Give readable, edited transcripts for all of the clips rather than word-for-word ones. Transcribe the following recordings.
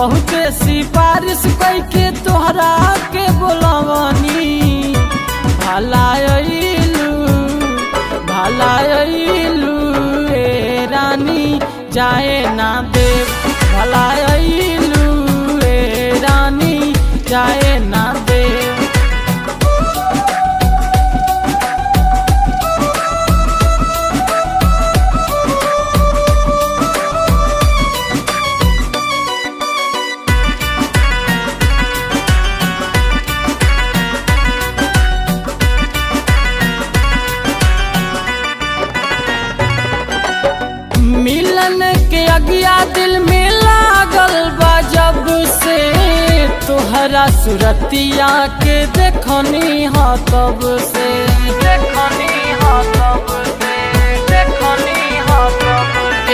बहुत सिफारिश कई के तोहरा के बोलवनी भलाइलू ए रानी जाए ना देव भलाइलू ए रानी जाए ना देव। मिलन के अगिया दिल में लागल बा जब से तोहरा सुरतिया के देखनी हा तब से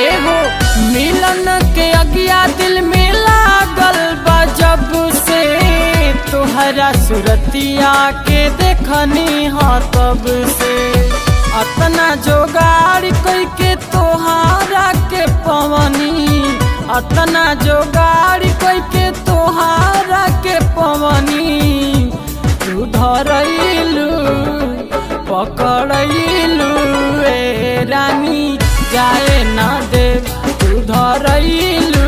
एहो मिलन के अगिया दिल में लागल बा जब से तोहरा सुरतिया के देखनी हा तब से अतना जोगाड़ कोई के तोहारा के पवनी अतना जोगाड़ कोई के तोहारा के पवनी तू धरैलू पकड़ैलू ए रानी जाए ना देव तू धरैलू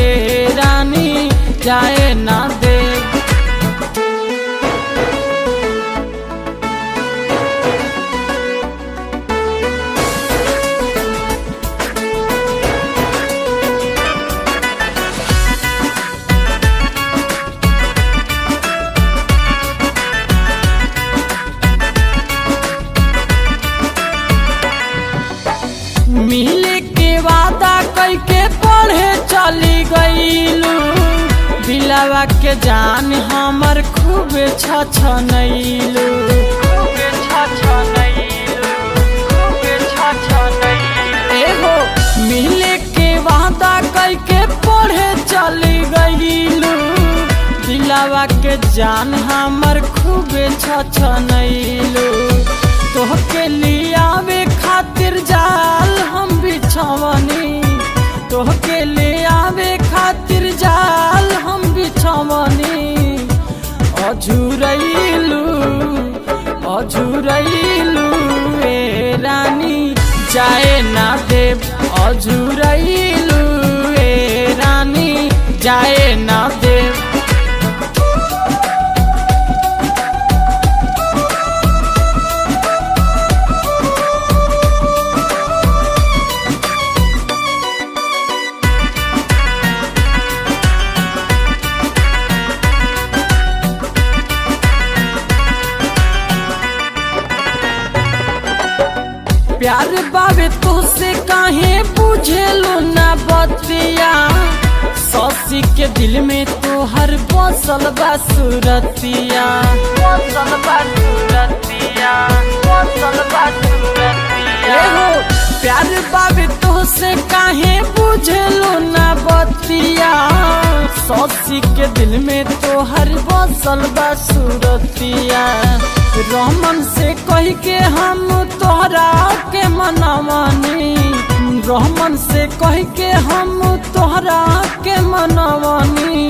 ए रानी जाए ना देव। मिले के वादा कई के पढ़े चली गईलू दिलावा के जान हमर खूब छछनैलू एहो मिले के वादा कई के पढ़े चली गईलू दिलावा के जान हमर खूब छछनैलू तोहके लियावे खातिर जाल हम बिछवनी तोहके लियावे खातिर जाल हम बिछवनी अझुरैलू ए रानी जाए ना देव अझुरैलू ए रानी जाए ना देव। प्यार बाबे तुझसे काहे बुझेलू ना बतिया सौसी के दिल में तोहर बसल बा सुरतिया एहो प्यार बाबे तुझसे काहे बुझेलू ना बतिया सौसी के दिल में तोहर बसल बा सुरतिया रहमन से कह के हम तोहरा के मनवनी रहमन से कह के हम तोहरा के मनवनी